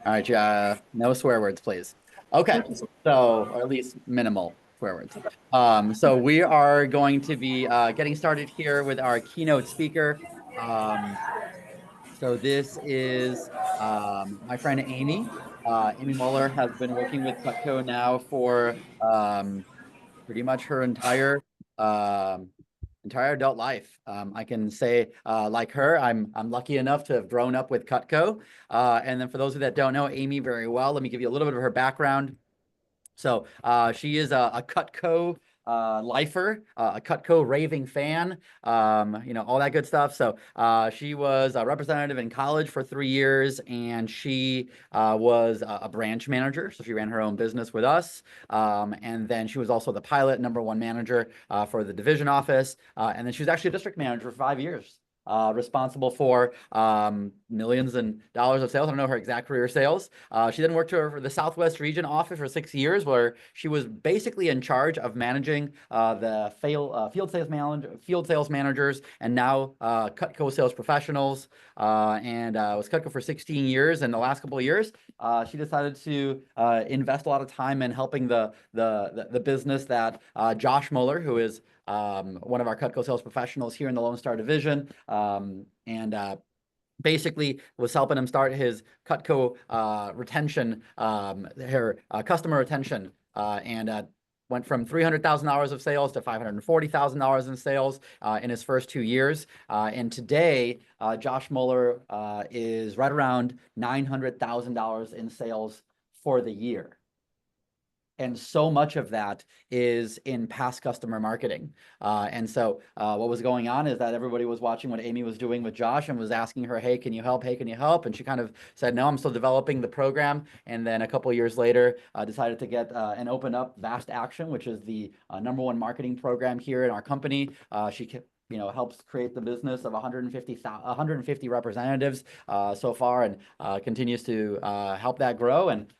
All right, no swear words, please. Okay, so or at least minimal swear words. So we are going to be getting started here with our keynote speaker. Um, so this is my friend Amiee. Amiee Mueller has been working with Cutco now for pretty much her um, entire adult life. I can say, like her, I'm lucky enough to have grown up with Cutco. And then for those of you that don't know Amiee very well, let me give you a little bit of her background. So she is a Cutco lifer, a Cutco raving fan, all that good stuff. So she was a representative in college for 3 years, and she was a branch manager. So she ran her own business with us. And then she was also the pilot #1 manager for the division office. And then she was actually a district manager for 5 years. Responsible for millions and dollars of sales. I don't know her exact career sales. She then worked for the Southwest region office for 6 years, where she was basically in charge of managing the field sales managers, and now Cutco sales professionals. And was Cutco for 16 years. And the last couple of years, she decided to invest a lot of time in helping the business that Josh Mueller, who is one of our Cutco sales professionals here in the Lone Star division, and basically was helping him start his Cutco retention, her customer retention, and went from $300,000 of sales to $540,000 in sales in his first 2 years. And today, Josh Mueller is right around $900,000 in sales for the year. And so much of that is in past customer marketing. And so what was going on is that everybody was watching what Amiee was doing with Josh and was asking her, hey, can you help? Hey, can you help? And she kind of said, no, I'm still developing the program. And then a couple of years later, decided to get and open up Vast Action, which is the #1 marketing program here in our company. She helps create the business of 150 representatives so far, and continues to help that grow. And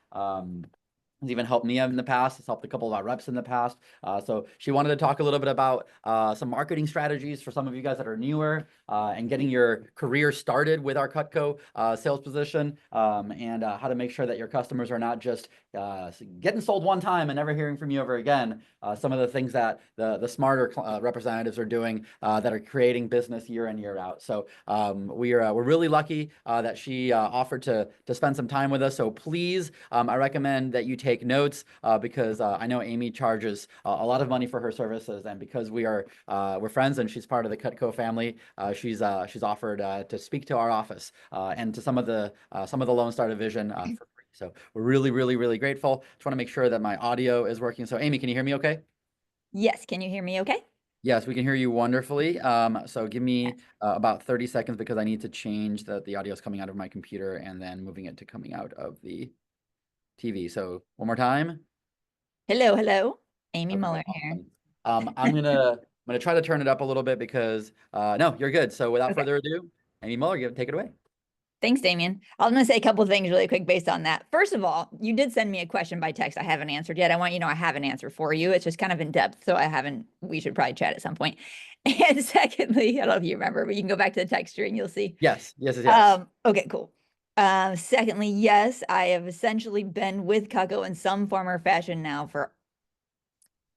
has even helped me in the past. Has helped a couple of our reps in the past. So she wanted to talk a little bit about some marketing strategies for some of you guys that are newer and getting your career started with our Cutco sales position, and how to make sure that your customers are not just getting sold one time and never hearing from you ever again. Some of the things that the smarter representatives are doing that are creating business year in, year out. So we're really lucky that she offered to spend some time with us. So please, I recommend that you take notes because I know Amiee charges a lot of money for her services, and because we're friends and she's part of the Cutco family, she's offered to speak to our office and to some of the Lone Star division for free. So we're really, really, really grateful. Just want to make sure that my audio is working. So Amiee, can you hear me okay? Yes, can you hear me okay? Yes, we can hear you wonderfully. So give me about 30 seconds because I need to change the audio is coming out of my computer and then moving it to coming out of the TV. So one more time. Hello, hello. Amiee Okay, Mueller here. awesome. I'm gonna try to turn it up a little bit because no, you're good. So without Okay. further ado, Amiee Mueller, take it away. Thanks, Damien. I'm going to say a couple of things really quick based on that. First of all, you did send me a question by text I haven't answered yet. I want you to know I have an answer for you. It's just kind of in depth, so we should probably chat at some point. And secondly, I don't know if you remember, but you can go back to the text string, you'll see. Yes, yes, yes, yes. Okay, cool. Secondly, yes, I have essentially been with Cutco in some form or fashion now for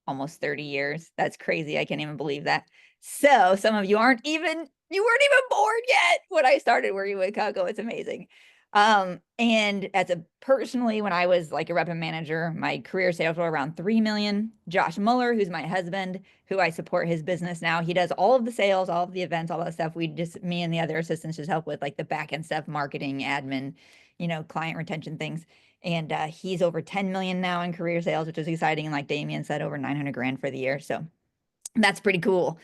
almost 30 years. That's crazy. I can't even believe that. So some of you you weren't even born yet when I started working with Cutco. It's amazing. And personally, when I was like a rep and manager, my career sales were around 3 million. Josh Mueller, who's my husband, who I support his business now, he does all of the sales, all of the events, all that stuff. Me and the other assistants just help with like the back end stuff, marketing, admin, client retention things. And he's over 10 million now in career sales, which is exciting. And like Damien said, over 900 grand for the year. So that's pretty cool.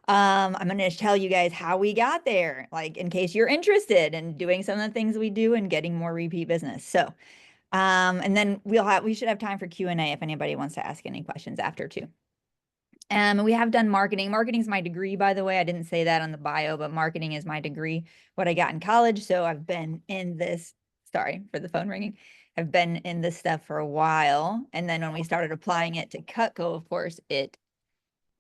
I'm going to tell you guys how we got there, like in case you're interested in doing some of the things we do and getting more repeat business. So, and then we should have time for Q&A if anybody wants to ask any questions after too. We have done marketing. Marketing is my degree, by the way. I didn't say that on the bio, but marketing is my degree, what I got in college. So I've been in this, sorry for the phone ringing. I've been in this stuff for a while. And then when we started applying it to Cutco, of course, it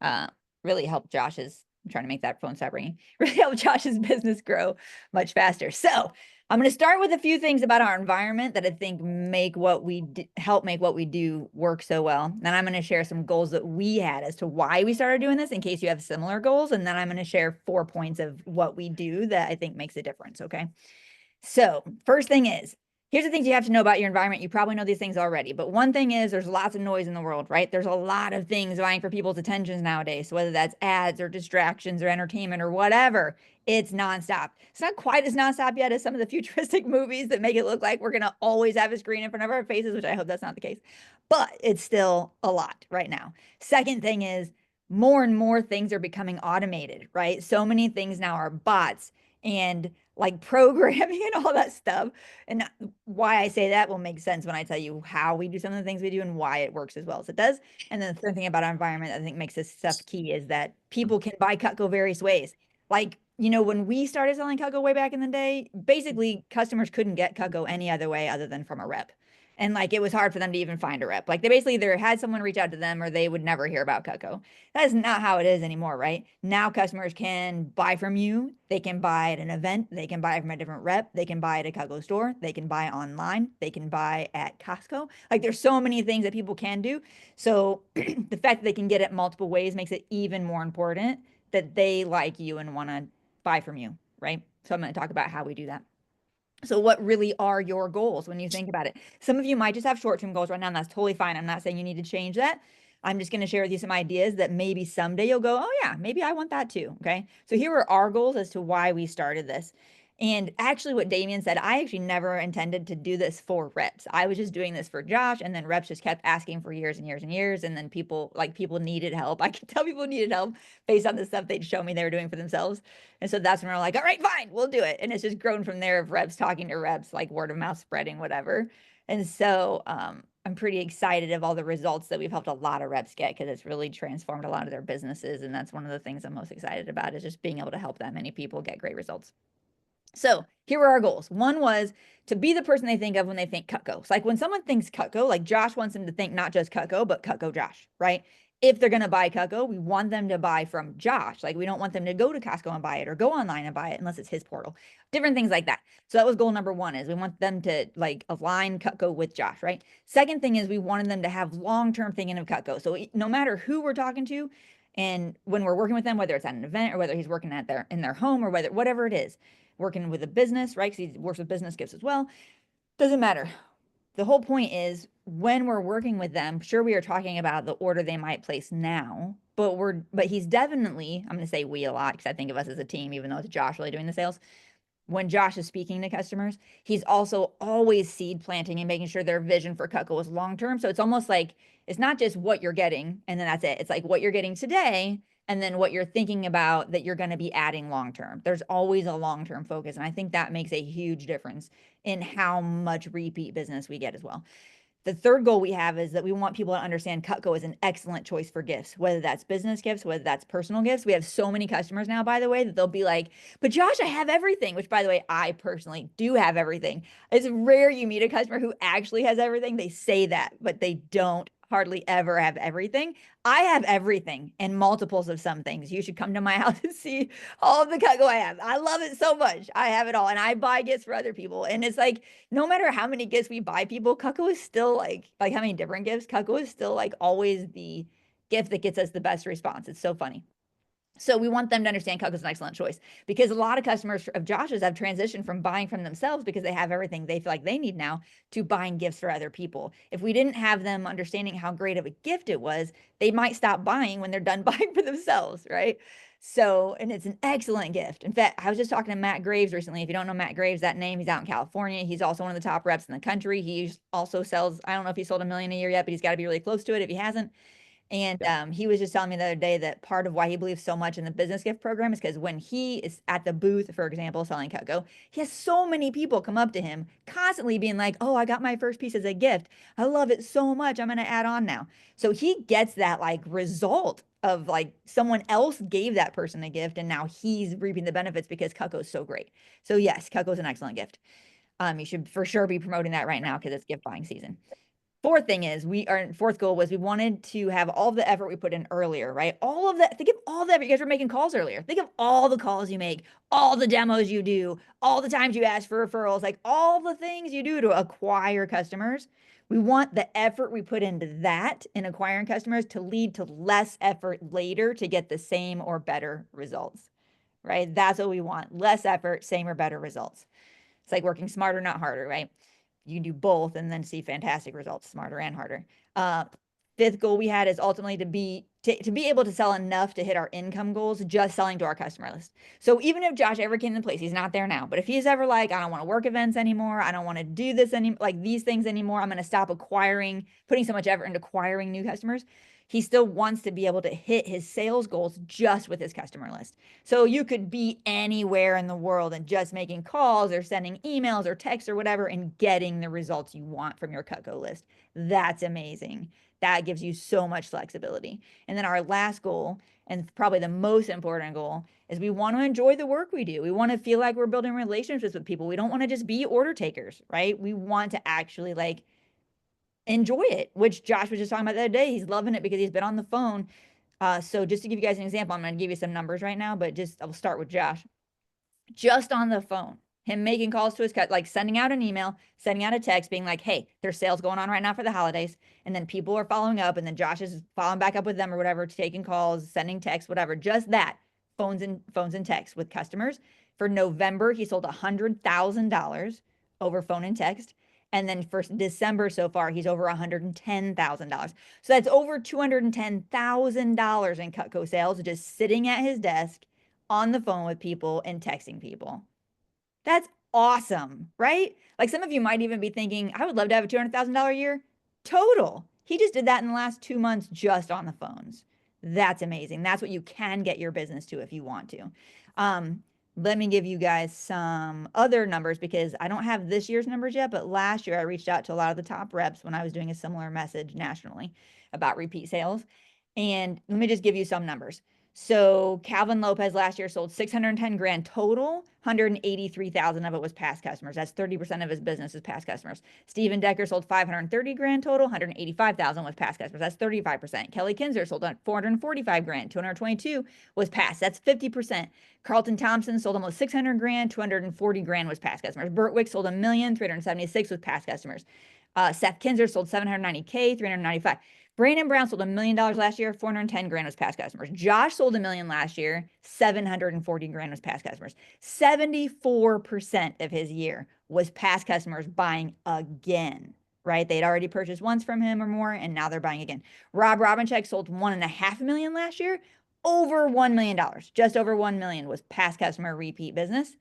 uh, really helped I'm trying to make that phone stop ringing, really helped Josh's business grow much faster. So I'm going to start with a few things about our environment that I think make what we help make what we do work so well. Then I'm going to share some goals that we had as to why we started doing this in case you have similar goals. And then I'm going to share 4 points of what we do that I think makes a difference. Okay. So, first thing is, here's the things you have to know about your environment. You probably know these things already, but one thing is there's lots of noise in the world, right? There's a lot of things vying for people's attentions nowadays. So whether that's ads or distractions or entertainment or whatever, it's nonstop. It's not quite as nonstop yet as some of the futuristic movies that make it look like we're going to always have a screen in front of our faces, which I hope that's not the case. But it's still a lot right now. Second thing is more and more things are becoming automated, right? So many things now are bots and like programming and all that stuff. And why I say that will make sense when I tell you how we do some of the things we do and why it works as well as it does. And then the third thing about our environment I think makes this stuff key is that people can buy Cutco various ways. Like, when we started selling Cutco way back in the day, basically customers couldn't get Cutco any other way other than from a rep. And like it was hard for them to even find a rep. Like they basically either had someone reach out to them or they would never hear about Cutco. That is not how it is anymore, right? Now customers can buy from you. They can buy at an event. They can buy from a different rep. They can buy at a Cutco store. They can buy online. They can buy at Costco. Like there's so many things that people can do. So the fact that they can get it multiple ways makes it even more important that they like you and want to buy from you, right? So I'm going to talk about how we do that. So what really are your goals when you think about it? Some of you might just have short-term goals right now, and that's totally fine. I'm not saying you need to change that. I'm just going to share with you some ideas that maybe someday you'll go, oh yeah, maybe I want that too. Okay. So here are our goals as to why we started this. And actually what Damien said, I actually never intended to do this for reps. I was just doing this for Josh, and then reps just kept asking for years and years and years. And then people needed help. I could tell people needed help based on the stuff they'd show me they were doing for themselves. And so that's when we're like, all right, fine, we'll do it. And it's just grown from there of reps talking to reps, like word of mouth spreading, whatever. And so I'm pretty excited of all the results that we've helped a lot of reps get because it's really transformed a lot of their businesses. And that's one of the things I'm most excited about is just being able to help that many people get great results. So here were our goals. One was to be the person they think of when they think Cutco. So like when someone thinks Cutco, like Josh wants them to think not just Cutco, but Cutco Josh, right? If they're going to buy Cutco, we want them to buy from Josh. Like we don't want them to go to Costco and buy it or go online and buy it unless it's his portal. Different things like that. So that was goal number one is we want them to like align Cutco with Josh, right? Second thing is we wanted them to have long-term thinking of Cutco. So no matter who we're talking to and when we're working with them, whether it's at an event or whether he's working in their home or whatever it is, working with a business, right? Because he works with business gifts as well. Doesn't matter. The whole point is when we're working with them, sure, we are talking about the order they might place now, but he's definitely, I'm going to say we a lot because I think of us as a team, even though it's Josh really doing the sales. When Josh is speaking to customers, he's also always seed planting and making sure their vision for Cutco is long term. So it's almost like it's not just what you're getting and then that's it. It's like what you're getting today and then what you're thinking about that you're going to be adding long term. There's always a long term focus. And I think that makes a huge difference in how much repeat business we get as well. The third goal we have is that we want people to understand Cutco is an excellent choice for gifts, whether that's business gifts, whether that's personal gifts. We have so many customers now, by the way, that they'll be like, but Josh, I have everything, which by the way, I personally do have everything. It's rare you meet a customer who actually has everything. They say that, but they don't hardly ever have everything. I have everything and multiples of some things. You should come to my house and see all of the Cutco I have. I love it so much. I have it all. And I buy gifts for other people. And it's like, no matter how many gifts we buy people, Cutco is still like how many different gifts, Cutco is still like always the gift that gets us the best response. It's so funny. So we want them to understand Cutco is an excellent choice because a lot of customers of Josh's have transitioned from buying from themselves because they have everything they feel like they need now to buying gifts for other people. If we didn't have them understanding how great of a gift it was, they might stop buying when they're done buying for themselves, right? So, and it's an excellent gift. In fact, I was just talking to Matt Graves recently. If you don't know Matt Graves, that name, he's out in California. He's also one of the top reps in the country. He also sells, I don't know if he sold 1 million a year yet, but he's got to be really close to it if he hasn't. And he was just telling me the other day that part of why he believes so much in the business gift program is because when he is at the booth, for example, selling Cutco, he has so many people come up to him constantly being like, oh, I got my first piece as a gift. I love it so much. I'm going to add on now. So he gets that like result of like someone else gave that person a gift and now he's reaping the benefits because Cutco is so great. So yes, Cutco is an excellent gift. You should for sure be promoting that right now because it's gift buying season. Fourth goal was we wanted to have all the effort we put in earlier, right? All of that. Think of all the effort. You guys were making calls earlier. Think of all the calls you make, all the demos you do, all the times you ask for referrals, like all the things you do to acquire customers. We want the effort we put into that in acquiring customers to lead to less effort later to get the same or better results, right? That's what we want. Less effort, same or better results. It's like working smarter, not harder, right? You can do both and then see fantastic results, smarter and harder. Fifth goal we had is ultimately to be able to sell enough to hit our income goals, just selling to our customer list. So even if Josh ever came in place, he's not there now, but if he's ever like, I don't want to work events anymore, I don't want to do this like these things anymore, I'm going to stop putting so much effort into acquiring new customers. He still wants to be able to hit his sales goals just with his customer list. So you could be anywhere in the world and just making calls or sending emails or texts or whatever and getting the results you want from your Cutco list. That's amazing. That gives you so much flexibility. And then our last goal, and probably the most important goal, is we want to enjoy the work we do. We want to feel like we're building relationships with people. We don't want to just be order takers, right? We want to actually like enjoy it, which Josh was just talking about the other day. He's loving it because he's been on the phone. So just to give you guys an example, I'm going to give you some numbers right now, but I'll start with Josh. Just on the phone, him making calls to his like sending out an email, sending out a text, being like, hey, there's sales going on right now for the holidays. And then people are following up, and then Josh is following back up with them or whatever, taking calls, sending texts, whatever. Just that, phones and texts with customers. For November, he sold $100,000 over phone and text. And then for December so far, he's over $110,000. So that's over $210,000 in Cutco sales just sitting at his desk on the phone with people and texting people. That's awesome, right? Like some of you might even be thinking, I would love to have a $200,000 a year total. He just did that in the last 2 months just on the phones. That's amazing. That's what you can get your business to if you want to. Let me give you guys some other numbers because I don't have this year's numbers yet, but last year I reached out to a lot of the top reps when I was doing a similar message nationally about repeat sales. And let me just give you some numbers. So Calvin Lopez last year sold 610 grand total, 183,000 of it was past customers. That's 30% of his business is past customers. Steven Decker sold 530 grand total, 185,000 was past customers. That's 35%. Kelly Kinzer sold 445 grand, 222 was past. That's 50%. Carlton Thompson sold almost 600 grand, 240 grand was past customers. Burt Wick sold 1,376,000 was past customers. Seth Kinzer sold 790K, 395. Brandon Brown sold $1 million last year, 410 grand was past customers. Josh sold $1 million last year, 740 grand was past customers. 74% of his year was past customers buying again, right? They'd already purchased once from him or more, and now they're buying again. Rob Robinchek sold $1.5 million last year, over $1 million, just over 1 million was past customer repeat business.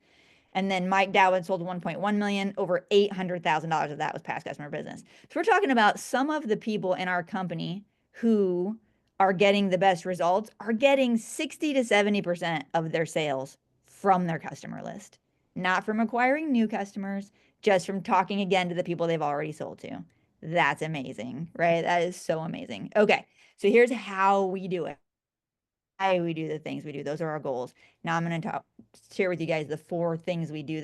And then Mike Dowd sold 1.1 million, over $800,000 of that was past customer business. So we're talking about some of the people in our company who are getting the best results are getting 60 to 70% of their sales from their customer list, not from acquiring new customers, just from talking again to the people they've already sold to. That's amazing, right? That is so amazing. Okay, so here's how we do it. Why we do the things we do. Those are our goals. Now I'm going to share with you guys the four of the things we do.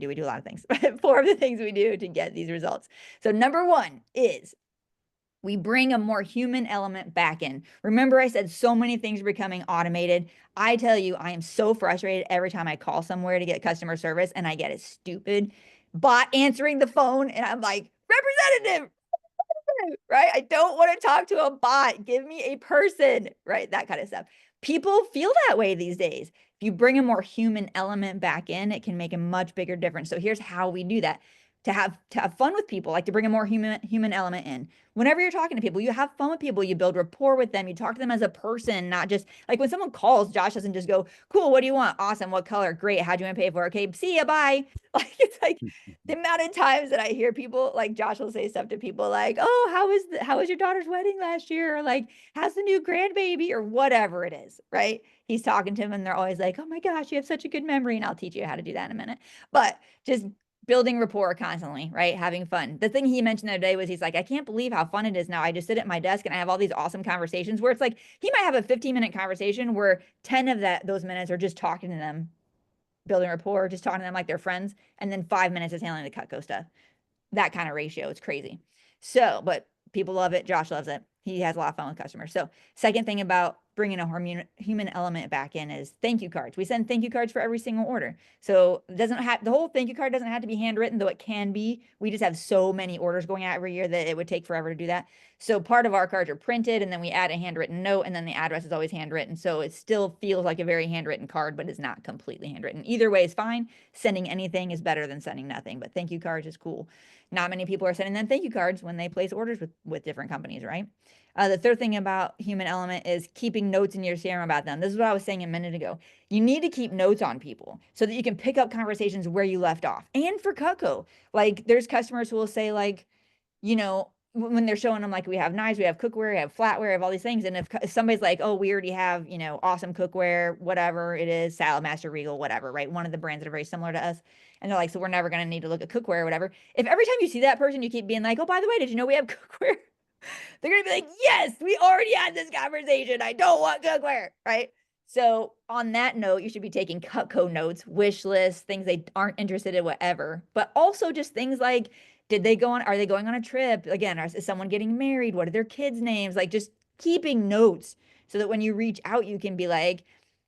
We do a lot of things, but 4 of the things we do to get these results. So number 1 is we bring a more human element back in. Remember I said so many things are becoming automated. I tell you, I am so frustrated every time I call somewhere to get customer service and I get a stupid bot answering the phone and I'm like, representative, right? I don't want to talk to a bot. Give me a person, right? That kind of stuff. People feel that way these days. If you bring a more human element back in, it can make a much bigger difference. So here's how we do that. To have fun with people, like to bring a more human element in. Whenever you're talking to people, you have fun with people, you build rapport with them, you talk to them as a person, not just like when someone calls, Josh doesn't just go, cool, what do you want? Awesome, what color? Great, how do you want to pay for it? Okay, see ya, bye. Like it's like the amount of times that I hear people like Josh will say stuff to people like, oh, how was your daughter's wedding last year? Or like, how's the new grandbaby? Or whatever it is, right? He's talking to him and they're always like, oh my gosh, you have such a good memory. And I'll teach you how to do that in a minute. But just building rapport constantly, right? Having fun. The thing he mentioned the other day was he's like, I can't believe how fun it is now. I just sit at my desk and I have all these awesome conversations where it's like he might have a 15-minute conversation where 10 of those minutes are just talking to them, building rapport, just talking to them like they're friends, and then 5 minutes is handling the Cutco stuff. that kind of ratio. It's crazy. So, but people love it. Josh loves it. He has a lot of fun with customers. So, second thing about bringing a human element back in is thank you cards. We send thank you cards for every single order. So, it doesn't have the whole thank you card doesn't have to be handwritten, though it can be. We just have so many orders going out every year that it would take forever to do that. So, part of our cards are printed and then we add a handwritten note and then the address is always handwritten. So, it still feels like a very handwritten card, but it's not completely handwritten. Either way is fine. Sending anything is better than sending nothing, but thank you cards is cool. Not many people are sending them thank you cards when they place orders with different companies, right? The third thing about human element is keeping notes in your CRM about them. This is what I was saying a minute ago. You need to keep notes on people so that you can pick up conversations where you left off. And for Cutco, like there's customers who will say like, you know, when they're showing them like we have knives, we have cookware, we have flatware, we have all these things. And if somebody's like, oh, we already have, you know, awesome cookware, whatever it is, Salad Master, Regal, whatever, right? One of the brands that are very similar to us. And they're like, so we're never going to need to look at cookware or whatever. If every time you see that person, you keep being like, oh, by the way, did you know we have cookware? They're going to be like, yes, we already had this conversation. I don't want cookware, right? So on that note, you should be taking Cutco notes, wish lists, things they aren't interested in, whatever. But also just things like, are they going on a trip? Again, is someone getting married? What are their kids' names? Like just keeping notes so that when you reach out, you can be like,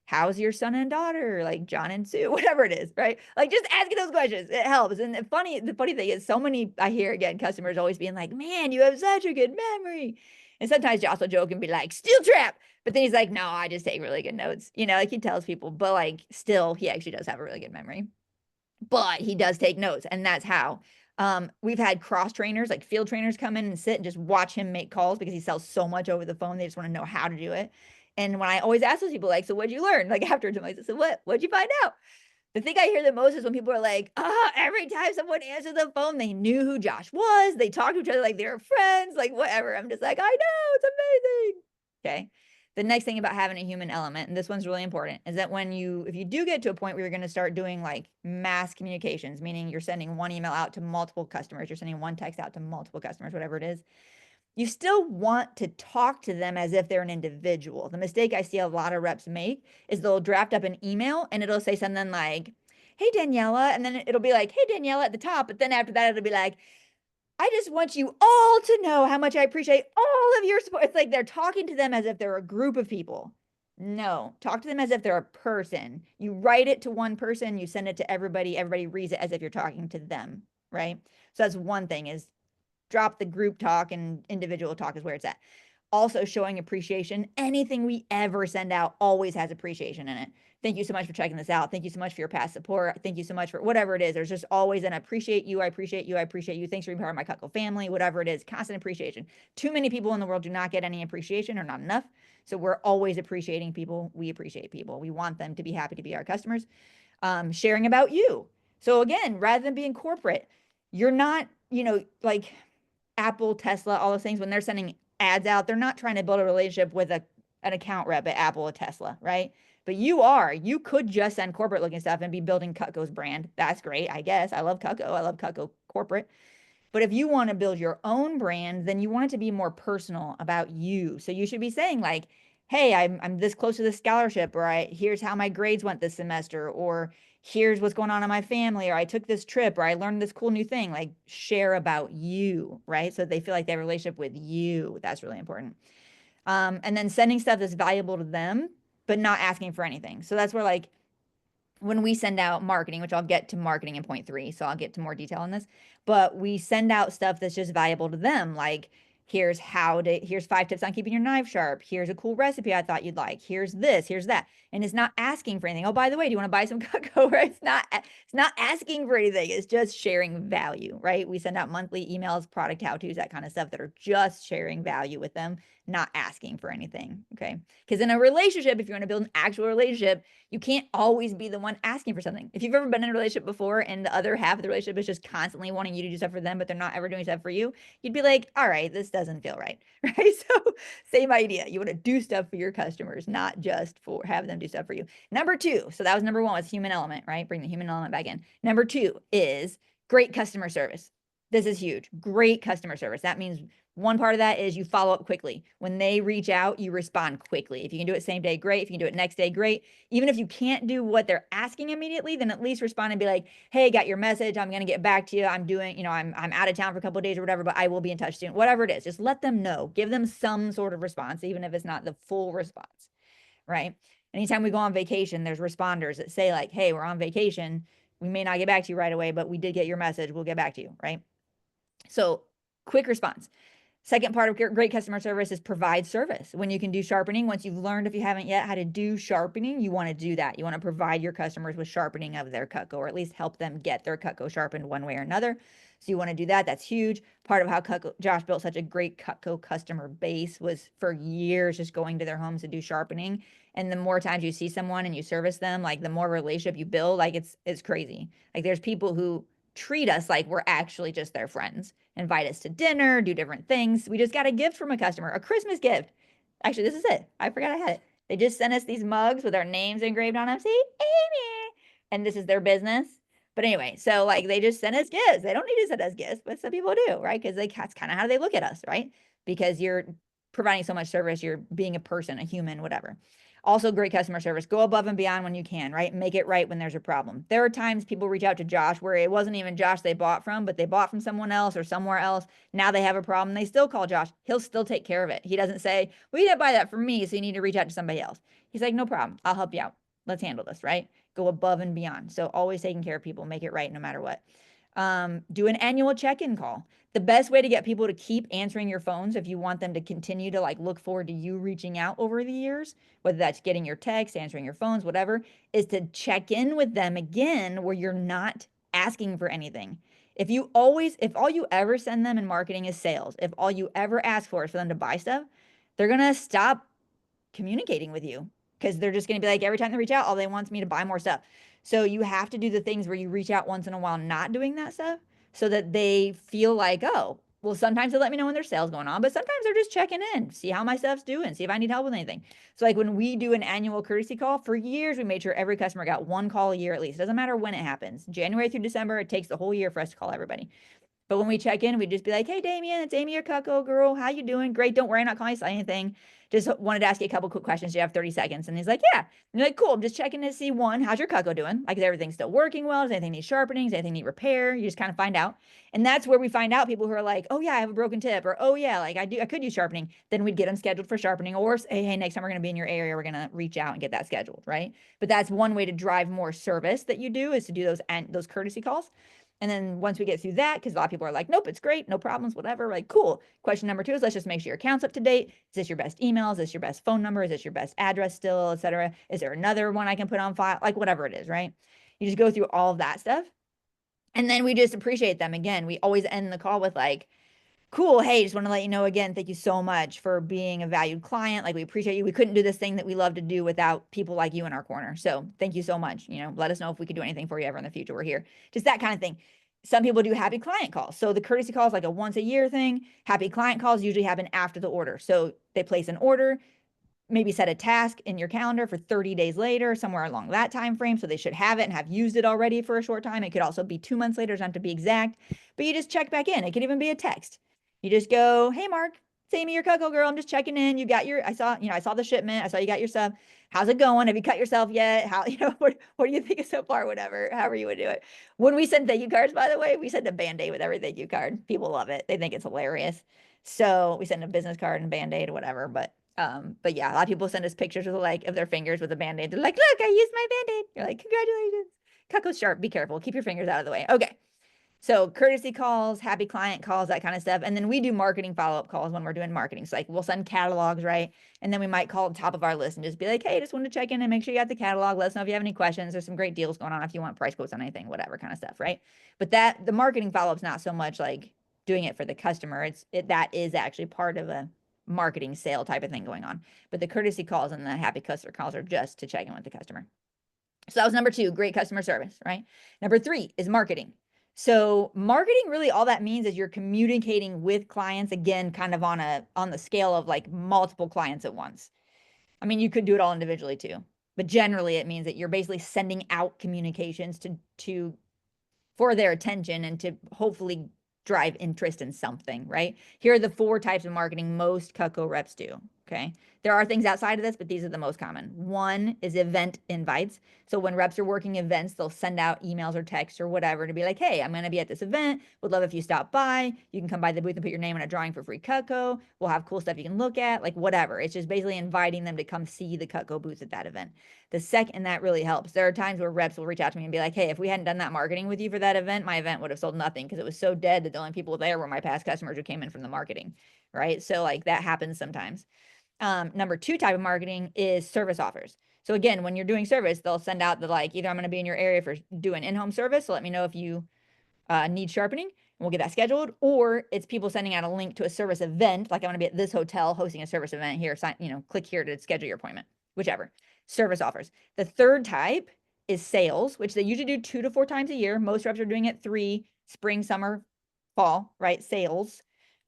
how's your son and daughter? Like John and Sue, whatever it is, right? Like just asking those questions. It helps. And the funny thing is so many, I hear again, customers always being like, man, you have such a good memory. And sometimes Josh will joke and be like, steel trap. But then he's like, no, I just take really good notes. You know, like he tells people, but like still, he actually does have a really good memory. But he does take notes, and that's how. We've had cross trainers, like field trainers, come in and sit and just watch him make calls because he sells so much over the phone. They just want to know how to do it. And when I always ask those people, like, so what'd you learn? Like afterwards, I'm like, so what'd you find out? The thing I hear the most is when people are like, every time someone answers the phone, they knew who Josh was. They talk to each other like they were friends, like whatever. I'm just like, I know, it's amazing. Okay. The next thing about having a human element, and this one's really important, is that if you do get to a point where you're going to start doing like mass communications, meaning you're sending one email out to multiple customers, you're sending one text out to multiple customers, whatever it is, you still want to talk to them as if they're an individual. The mistake I see a lot of reps make is they'll draft up an email and it'll say something like, hey, Daniela. And then it'll be like, hey, Daniela at the top. But then after that, it'll be like, I just want you all to know how much I appreciate all of your support. It's like they're talking to them as if they're a group of people. No, talk to them as if they're a person. You write it to one person, you send it to everybody. Everybody reads it as if you're talking to them, right? So that's one thing is drop the group talk and individual talk is where it's at. Also showing appreciation. Anything we ever send out always has appreciation in it. Thank you so much for checking this out. Thank you so much for your past support. Thank you so much for whatever it is. There's just always an appreciate you. I appreciate you. I appreciate you. Thanks for being part of my Cutco family, whatever it is, constant appreciation. Too many people in the world do not get any appreciation or not enough. So we're always appreciating people. We appreciate people. We want them to be happy to be our customers. Sharing about you. So again, rather than being corporate, you're not, like Apple, Tesla, all those things, when they're sending ads out, they're not trying to build a relationship with an account rep at Apple or Tesla, right? But you could just send corporate looking stuff and be building Cutco's brand. That's great, I guess. I love Cutco. I love Cutco corporate. But if you want to build your own brand, then you want it to be more personal about you. So you should be saying like, hey, I'm this close to this scholarship, or here's how my grades went this semester, or here's what's going on in my family, or I took this trip, or I learned this cool new thing. Like share about you, right? So they feel like they have a relationship with you. That's really important. And then sending stuff that's valuable to them, but not asking for anything. So that's where like when we send out marketing, which I'll get to marketing in point 3, so I'll get to more detail on this, but we send out stuff that's just valuable to them. Like here's 5 tips on keeping your knife sharp. Here's a cool recipe I thought you'd like. Here's this, here's that. And it's not asking for anything. Oh, by the way, do you want to buy some Cutco? Right? It's not asking for anything. It's just sharing value, right? We send out monthly emails, product how-tos, that kind of stuff that are just sharing value with them, not asking for anything. Okay. Because in a relationship, if you want to build an actual relationship, you can't always be the one asking for something. If you've ever been in a relationship before and the other half of the relationship is just constantly wanting you to do stuff for them, but they're not ever doing stuff for you, you'd be like, all right, this doesn't feel right. Right. So same idea. You want to do stuff for your customers, not just for have them do stuff for you. Number 2. So that was number 1 was human element, right? Bring the human element back in. Number 2 is great customer service. This is huge. Great customer service. That means one part of that is you follow up quickly. When they reach out, you respond quickly. If you can do it same day, great. If you can do it next day, great. Even if you can't do what they're asking immediately, then at least respond and be like, hey, got your message. I'm going to get back to you. I'm doing, I'm out of town for a couple of days or whatever, but I will be in touch soon. Whatever it is, just let them know. Give them some sort of response, even if it's not the full response, right? Anytime we go on vacation, there's responders that say like, hey, we're on vacation. We may not get back to you right away, but we did get your message. We'll get back to you, right? So quick response. Second part of great customer service is provide service. When you can do sharpening, once you've learned, if you haven't yet, how to do sharpening, you want to do that. You want to provide your customers with sharpening of their Cutco, or at least help them get their Cutco sharpened one way or another. So you want to do that. That's huge. Part of how Josh built such a great Cutco customer base was for years just going to their homes to do sharpening. And the more times you see someone and you service them, like the more relationship you build, like it's crazy. Like there's people who treat us like we're actually just their friends, invite us to dinner, do different things. We just got a gift from a customer, a Christmas gift. Actually, this is it. I forgot I had it. They just sent us these mugs with our names engraved on them. See, Amiee. And this is their business. But anyway, so like they just send us gifts. They don't need to send us gifts, but some people do, right? Because that's kind of how they look at us, right? Because you're providing so much service, you're being a person, a human, whatever. Also, great customer service. Go above and beyond when you can, right? Make it right when there's a problem. There are times people reach out to Josh where it wasn't even Josh they bought from, but they bought from someone else or somewhere else. Now they have a problem. They still call Josh. He'll still take care of it. He doesn't say, well, you didn't buy that from me, so you need to reach out to somebody else. He's like, no problem. I'll help you out. Let's handle this, right? Go above and beyond. So always taking care of people, make it right no matter what. Do an annual check-in call. The best way to get people to keep answering your phones, if you want them to continue to like look forward to you reaching out over the years, whether that's getting your texts, answering your phones, whatever, is to check in with them again where you're not asking for anything. If all you ever send them in marketing is sales, if all you ever ask for is for them to buy stuff, they're gonna stop communicating with you because they're just going to be like, every time they reach out, all they want is me to buy more stuff. So you have to do the things where you reach out once in a while, not doing that stuff, so that they feel like, oh, well, sometimes they let me know when there's sales going on, but sometimes they're just checking in, see how my stuff's doing, see if I need help with anything. So like when we do an annual courtesy call, for years, we made sure every customer got one call a year at least. It doesn't matter when it happens. January through December, it takes the whole year for us to call everybody. But when we check in, we'd just be like, hey, Damien, it's Amiee, your Cutco girl. How you doing? Great. Don't worry, I'm not calling you to say anything. Just wanted to ask you a couple quick questions. You have 30 seconds. And he's like, yeah. And you're like, cool. I'm just checking to see, one, how's your Cutco doing? Like, is everything still working well? Does anything need sharpening? Does anything need repair? You just kind of find out. And that's where we find out people who are like, oh yeah, I have a broken tip, or oh yeah, like I could use sharpening. Then we'd get them scheduled for sharpening, or hey, next time we're going to be in your area, we're going to reach out and get that scheduled, right? But that's one way to drive more service that you do, is to do those courtesy calls. And then once we get through that, because a lot of people are like, nope, it's great, no problems, whatever. Like, cool. Question number 2 is, let's just make sure your account's up to date. Is this your best email? Is this your best phone number? Is this your best address still, et cetera? Is there another one I can put on file? Like, whatever it is, right? You just go through all of that stuff. And then we just appreciate them. Again, we always end the call with like, cool. Hey, just want to let you know again, thank you so much for being a valued client. Like, we appreciate you. We couldn't do this thing that we love to do without people like you in our corner. So thank you so much. Let us know if we could do anything for you ever in the future. We're here. Just that kind of thing. Some people do happy client calls. So the courtesy call is like a once a year thing. Happy client calls usually happen after the order. So they place an order, maybe set a task in your calendar for 30 days later, somewhere along that time frame. So they should have it and have used it already for a short time. It could also be 2 months later, doesn't have to be exact, but you just check back in. It could even be a text. You just go, hey, Mark, it's Amiee, your Cutco girl. I'm just checking in. You got I saw the shipment. I saw you got your stuff. How's it going? Have you cut yourself yet? How, what do you think so far? Whatever, however you would do it. When we send thank you cards, by the way, we send a Band-Aid with every thank you card. People love it. They think it's hilarious. So we send a business card and Band-Aid or whatever. But yeah, a lot of people send us pictures of their fingers with a Band-Aid. They're like, look, I used my Band-Aid. You're like, congratulations. Cutco's sharp. Be careful. Keep your fingers out of the way. Okay. So courtesy calls, happy client calls, that kind of stuff. And then we do marketing follow-up calls when we're doing marketing. So like we'll send catalogs, right? And then we might call the top of our list and just be like, hey, just wanted to check in and make sure you got the catalog. Let us know if you have any questions. There's some great deals going on if you want price quotes on anything, whatever kind of stuff, right? But the marketing follow-up's not so much like doing it for the customer. That is actually part of a marketing sale type of thing going on. But the courtesy calls and the happy customer calls are just to check in with the customer. So that was number 2, great customer service, right? Number 3 is marketing. So marketing, really all that means is you're communicating with clients, again, kind of on the scale of like multiple clients at once. I mean, you could do it all individually too, but generally it means that you're basically sending out communications for their attention and to hopefully drive interest in something, right? Here are the 4 types of marketing most Cutco reps do. Okay. There are things outside of this, but these are the most common. 1 is event invites. So when reps are working events, they'll send out emails or texts or whatever to be like, hey, I'm going to be at this event. Would love if you stop by. You can come by the booth and put your name in a drawing for free Cutco. We'll have cool stuff you can look at, like whatever. It's just basically inviting them to come see the Cutco booth at that event. The second, and that really helps. There are times where reps will reach out to me and be like, hey, if we hadn't done that marketing with you for that event, my event would have sold nothing because it was so dead that the only people there were my past customers who came in from the marketing, right? So like that happens sometimes. Number 2 type of marketing is service offers. So again, when you're doing service, they'll send out the like, either I'm going to be in your area for doing in-home service, so let me know if you need sharpening, and we'll get that scheduled. Or it's people sending out a link to a service event, like I'm going to be at this hotel hosting a service event here, sign, click here to schedule your appointment, whichever. Service offers. The 3rd type is sales, which they usually do 2 to 4 times a year. Most reps are doing it 3, spring, summer, fall, right? Sales.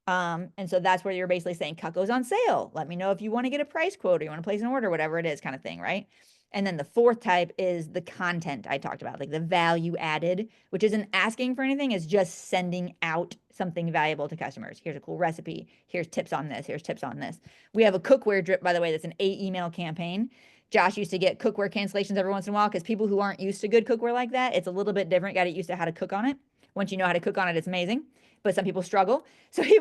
And so that's where you're basically saying Cutco's on sale. Let me know if you want to get a price quote or you want to place an order, whatever it is, kind of thing, right? And then the 4th type is the content I talked about, like the value added, which isn't asking for anything, is just sending out something valuable to customers. Here's a cool recipe. Here's tips on this. Here's tips on this. We have a cookware drip, by the way, that's an 8 email campaign. Josh used to get cookware cancellations every once in a while because people who aren't used to good cookware like that, it's a little bit different. Got to get used to how to cook on it. Once you know how to cook on it, it's amazing. But some people struggle. So he'd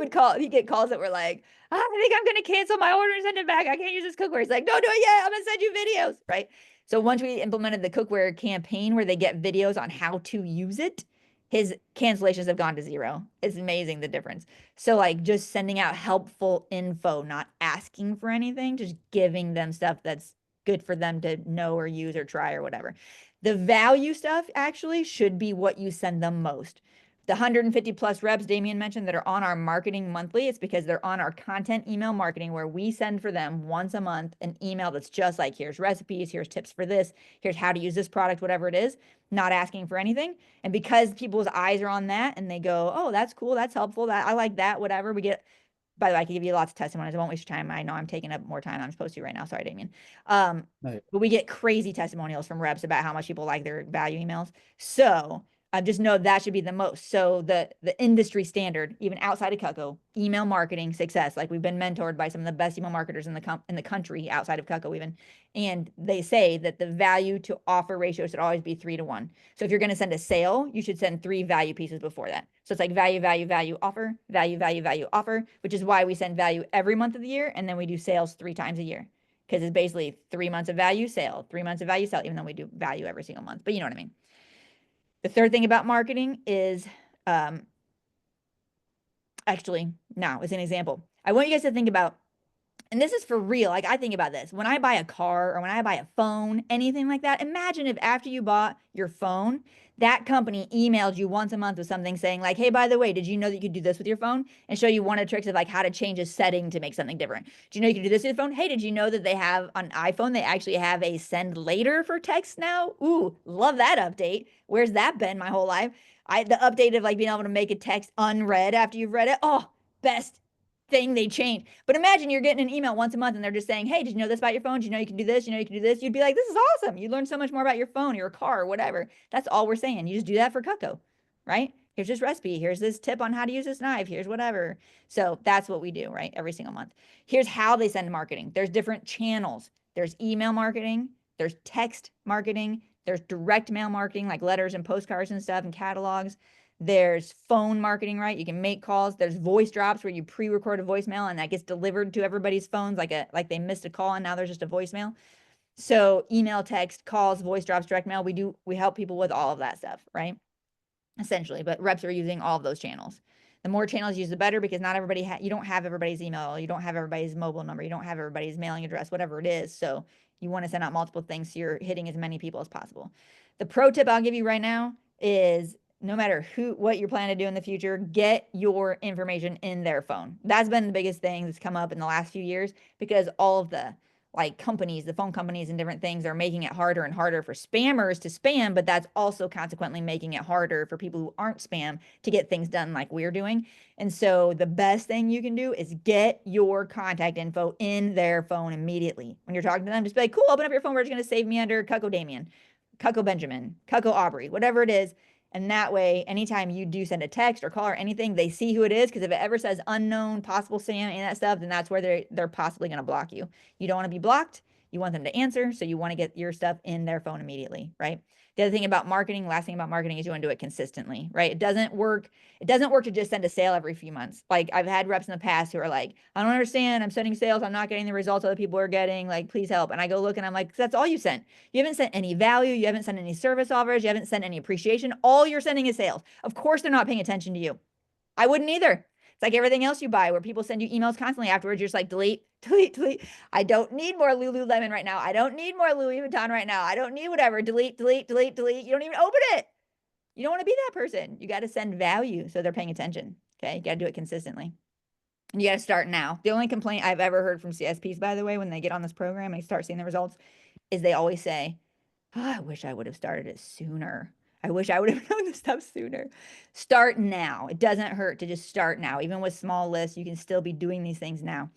get calls that were like, I think I'm going to cancel my order and send it back. I can't use this cookware. He's like, don't do it yet. I'm going to send you videos, right? So once we implemented the cookware campaign where they get videos on how to use it, his cancellations have gone to 0. It's amazing the difference. So like just sending out helpful info, not asking for anything, just giving them stuff that's good for them to know or use or try or whatever. The value stuff actually should be what you send them most. The 150 plus reps Damien mentioned that are on our marketing monthly, it's because they're on our content email marketing where we send for them once a month an email that's just like, here's recipes, here's tips for this, here's how to use this product, whatever it is, not asking for anything. And because people's eyes are on that and they go, oh, that's cool, that's helpful, that I like that, whatever, we get, by the way, I can give you lots of testimonies. I won't waste your time. I know I'm taking up more time than I'm supposed to right now. Sorry, Damien. But we get crazy testimonials from reps about how much people like their value emails. So just know that should be the most. So the industry standard, even outside of Cutco, email marketing success. Like we've been mentored by some of the best email marketers in the country outside of Cutco even, and they say that the value to offer ratio should always be 3 to 1. So if you're going to send a sale, you should send 3 value pieces before that. So it's like value, value, value, offer, value, value, value, offer, which is why we send value every month of the year, and then we do sales 3 times a year because it's basically 3 months of value, sale, 3 months of value, sale, even though we do value every single month. But you know what I mean. The 3rd thing about marketing is, actually, now as an example, I want you guys to think about, and this is for real, like I think about this, when I buy a car or when I buy a phone, anything like that, imagine if after you bought your phone, that company emailed you once a month with something saying like, hey, by the way, did you know that you could do this with your phone, and show you one of the tricks of like how to change a setting to make something different. Do you know you can do this with your phone? Hey, did you know that they have on iPhone, they actually have a send later for text now? Ooh, love that update. Where's that been my whole life? The update of like being able to make a text unread after you've read it. Oh, best thing they changed. But imagine you're getting an email once a month and they're just saying, hey, did you know this about your phone? Did you know you can do this? You know you can do this? You'd be like, this is awesome. You learn so much more about your phone, your car, or whatever. That's all we're saying. You just do that for Cutco, right? Here's this recipe. Here's this tip on how to use this knife. Here's whatever. So that's what we do, right? Every single month. Here's how they send marketing. There's different channels. There's email marketing. There's text marketing. There's direct mail marketing, like letters and postcards and stuff and catalogs. There's phone marketing, right? You can make calls. There's voice drops where you pre-record a voicemail and that gets delivered to everybody's phones like they missed a call and now there's just a voicemail. So email, text, calls, voice drops, direct mail, we help people with all of that stuff, right? Essentially, but reps are using all of those channels. The more channels you use, the better, because not everybody you don't have everybody's email, you don't have everybody's mobile number, you don't have everybody's mailing address, whatever it is. So you want to send out multiple things so you're hitting as many people as possible. The pro tip I'll give you right now is no matter what you're planning to do in the future, get your information in their phone. That's been the biggest thing that's come up in the last few years, because all of the like companies, the phone companies and different things are making it harder and harder for spammers to spam, but that's also consequently making it harder for people who aren't spam to get things done like we're doing. And so the best thing you can do is get your contact info in their phone immediately. When you're talking to them, just be like, cool, open up your phone. We're just going to save me under Cutco Damien, Cutco Benjamin, Cutco Aubrey, whatever it is. And that way, anytime you do send a text or call or anything, they see who it is. Because if it ever says unknown, possible spam, and that stuff, then that's where they're possibly going to block you. You don't want to be blocked. You want them to answer. So you want to get your stuff in their phone immediately, right? The other thing about marketing, last thing about marketing is you want to do it consistently, right? It doesn't work to just send a sale every few months. Like I've had reps in the past who are like, I don't understand. I'm sending sales. I'm not getting the results other people are getting. Like, please help. And I go look and I'm like, that's all you sent. You haven't sent any value. You haven't sent any service offers. You haven't sent any appreciation. All you're sending is sales. Of course, they're not paying attention to you. I wouldn't either. It's like everything else you buy where people send you emails constantly afterwards. You're just like, delete, delete, delete. I don't need more Lululemon right now. I don't need more Louis Vuitton right now. I don't need whatever. Delete, delete, delete, delete. You don't even open it. You don't want to be that person. You got to send value so they're paying attention. Okay. You got to do it consistently. And you got to start now. The only complaint I've ever heard from CSPs, by the way, when they get on this program and they start seeing the results, is they always say, oh, I wish I would have started it sooner. I wish I would have known this stuff sooner. Start now. It doesn't hurt to just start now. Even with small lists, you can still be doing these things now.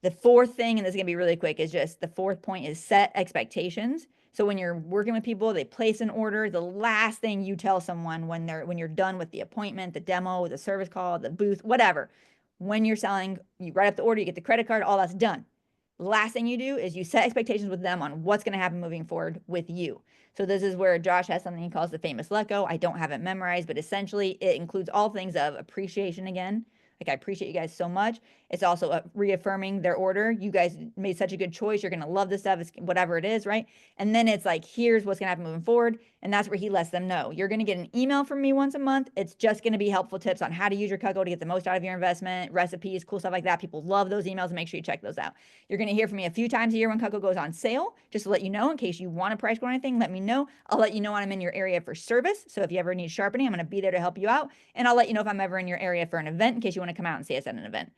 The fourth thing, and this is going to be really quick, is just the fourth point is set expectations. So when you're working with people, they place an order. The last thing you tell someone when you're done with the appointment, the demo, the service call, the booth, whatever, when you're selling, you write up the order, you get the credit card, all that's done. Last thing you do is you set expectations with them on what's going to happen moving forward with you. So this is where Josh has something he calls the famous let go. I don't have it memorized, but essentially it includes all things of appreciation again. Like, I appreciate you guys so much. It's also reaffirming their order. You guys made such a good choice. You're going to love this stuff, whatever it is, right? And then it's like, here's what's going to happen moving forward. And that's where he lets them know. You're going to get an email from me once a month. It's just going to be helpful tips on how to use your Cutco to get the most out of your investment, recipes, cool stuff like that. People love those emails. Make sure you check those out. You're going to hear from me a few times a year when Cutco goes on sale, just to let you know. In case you want to price quote anything, let me know. I'll let you know when I'm in your area for service. So if you ever need sharpening, I'm going to be there to help you out. And I'll let you know if I'm ever in your area for an event, in case you want to come out and see us at an event.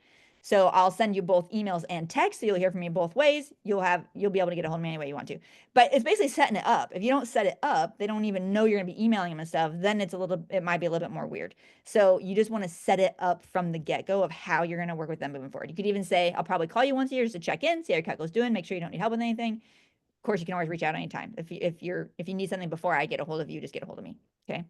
So I'll send you both emails and text, so you'll hear from me both ways. You'll be able to get a hold of me any way you want to. But it's basically setting it up. If you don't set it up, they don't even know you're going to be emailing them and stuff. Then it might be a little bit more weird. So you just want to set it up from the get-go of how you're going to work with them moving forward. You could even say, I'll probably call you once a year just to check in, see how your Cutco's doing, make sure you don't need help with anything. Of course, you can always reach out anytime. If you need something before I get a hold of you, just get a hold of me. Okay.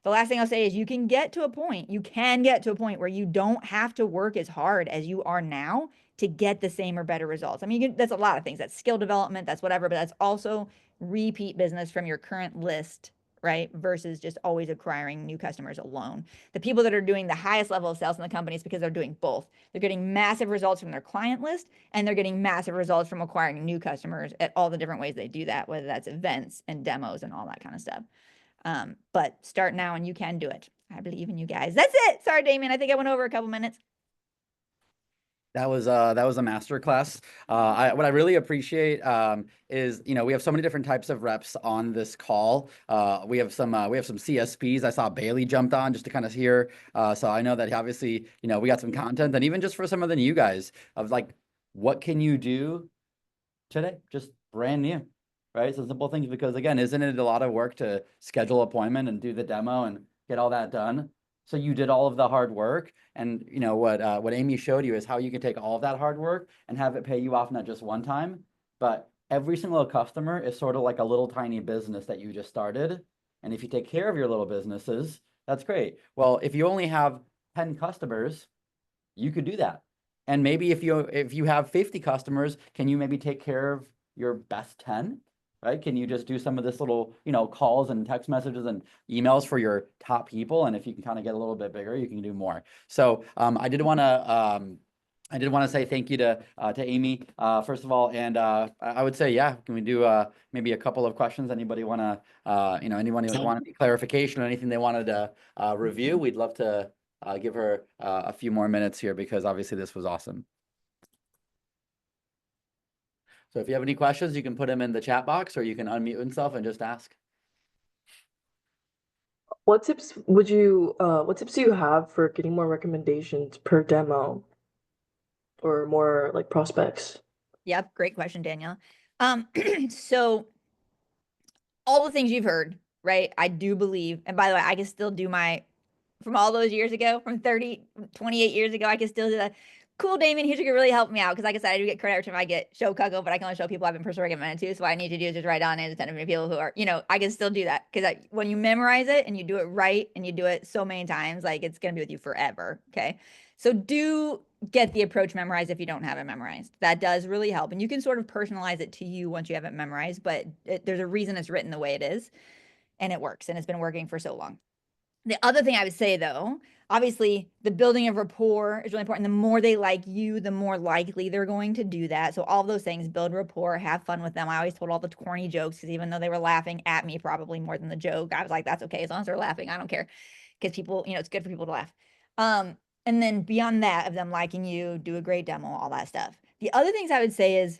The last thing I'll say is you can get to a point where you don't have to work as hard as you are now to get the same or better results. I mean, that's a lot of things. That's skill development, that's whatever, but that's also repeat business from your current list, right? Versus just always acquiring new customers alone. The people that are doing the highest level of sales in the company is because they're doing both. They're getting massive results from their client list, and they're getting massive results from acquiring new customers at all the different ways they do that, whether that's events and demos and all that kind of stuff. But start now and you can do it. I believe in you guys. That's it. Sorry, Damien. I think I went over a couple minutes. That was a master class. What I really appreciate is, we have so many different types of reps on this call. We have some CSPs. I saw Bailey jumped on just to kind of hear. So I know that obviously, we got some content, and even just for some of the new guys of like, what can you do today? Just brand new, right? So simple things, because again, isn't it a lot of work to schedule an appointment and do the demo and get all that done? So you did all of the hard work, and what Amiee showed you is how you can take all of that hard work and have it pay you off not just one time, but every single customer is sort of like a little tiny business that you just started. And if you take care of your little businesses, that's great. Well, if you only have 10 customers, you could do that. And maybe if you have 50 customers, can you maybe take care of your best 10? Right? Can you just do some of this little, calls and text messages and emails for your top people? And if you can kind of get a little bit bigger, you can do more. So I did want to say thank you to Amiee, first of all, and I would say, yeah, can we do maybe a couple of questions? Anybody want to, anyone want any clarification or anything they wanted to review? We'd love to give her a few more minutes here, because obviously this was awesome. So if you have any questions, you can put them in the chat box, or you can unmute yourself and just ask. What tips do you have for getting more recommendations per demo or more like prospects? Yep. Great question, Danielle. So all the things you've heard, right? I do believe, and by the way, I can still do from all those years ago, from 28 years ago, I can still do that. cool, Damien, here's what could really help me out. Because like I said, I do get credit every time I get show Cuckoo, but I can only show people I've been personally recommended to. So what I need to do is just write down names of 10 different people who are, I can still do that. Because when you memorize it and you do it right and you do it so many times, like it's going to be with you forever. Okay. So do get the approach memorized if you don't have it memorized. That does really help. And you can sort of personalize it to you once you have it memorized, but there's a reason it's written the way it is. And it works. And it's been working for so long. The other thing I would say, though, obviously, the building of rapport is really important. The more they like you, the more likely they're going to do that. So all those things, build rapport, have fun with them. I always told all the corny jokes because even though they were laughing at me probably more than the joke, I was like, that's okay. As long as they're laughing, I don't care. Because people, it's good for people to laugh. And then beyond that, of them liking you, do a great demo, all that stuff. The other things I would say is,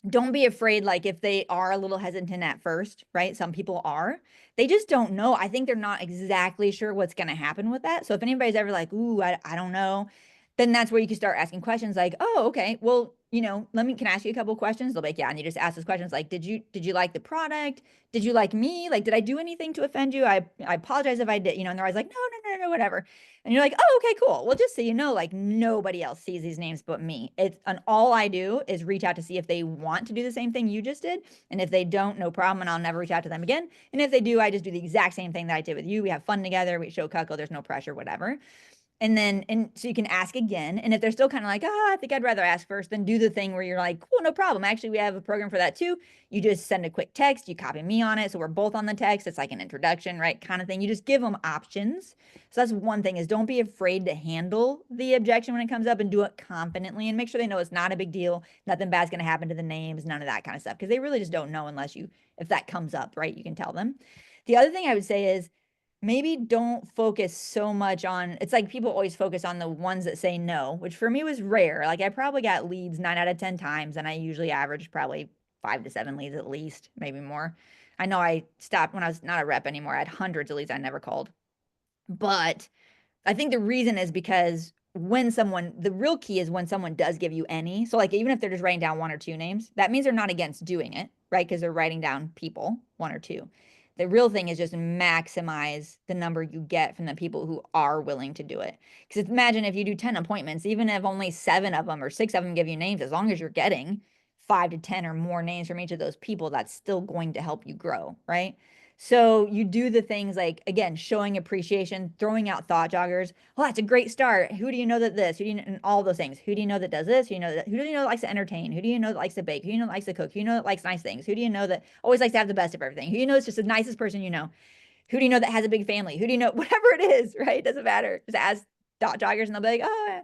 don't be afraid, like if they are a little hesitant at first, right? Some people are. They just don't know. I think they're not exactly sure what's going to happen with that. So if anybody's ever like, ooh, I don't know, then that's where you can start asking questions like, oh, okay, well, can I ask you a couple of questions? They'll be like, yeah. And you just ask those questions like, did you like the product? Did you like me? Like, did I do anything to offend you? I apologize if I did, and they're always like, no, whatever. And you're like, oh, okay, cool. Well, just so you know, like nobody else sees these names but me. And all I do is reach out to see if they want to do the same thing you just did. And if they don't, no problem. And I'll never reach out to them again. And if they do, I just do the exact same thing that I did with you. We have fun together. We show Cuckoo. There's no pressure, whatever. And so you can ask again. And if they're still kind of like, I think I'd rather ask first, then do the thing where you're like, cool, no problem. Actually, we have a program for that too. You just send a quick text, you copy me on it. So we're both on the text. It's like an introduction, right? Kind of thing. You just give them options. So that's one thing, is don't be afraid to handle the objection when it comes up, and do it confidently and make sure they know it's not a big deal. Nothing bad's going to happen to the names, none of that kind of stuff. Because they really just don't know unless if that comes up, right? You can tell them. The other thing I would say is, maybe don't focus so much on, it's like people always focus on the ones that say no, which for me was rare. Like I probably got leads 9 out of 10 times, and I usually averaged probably 5 to 7 leads at least, maybe more. I know I stopped when I was not a rep anymore. I had hundreds of leads I never called. But I think the reason is because the real key is when someone does give you any. So like even if they're just writing down 1 or 2 names, that means they're not against doing it, right? Because they're writing down people, 1 or 2. The real thing is just maximize the number you get from the people who are willing to do it. Because imagine if you do 10 appointments, even if only 7 of them or 6 of them give you names, as long as you're getting 5 to 10 or more names from each of those people, that's still going to help you grow, right? So you do the things like, again, showing appreciation, throwing out thought joggers. Oh, that's a great start. Who do you know that this? Who do you know, and all those things. Who do you know that does this? Who do you know that likes to entertain? Who do you know that likes to bake? Who do you know that likes to cook? Who do you know that likes nice things? Who do you know that always likes to have the best of everything? Who do you know is just the nicest person you know? Who do you know that has a big family? Who do you know? Whatever it is, right? It doesn't matter. Just ask thought joggers and they'll be like, oh, yeah.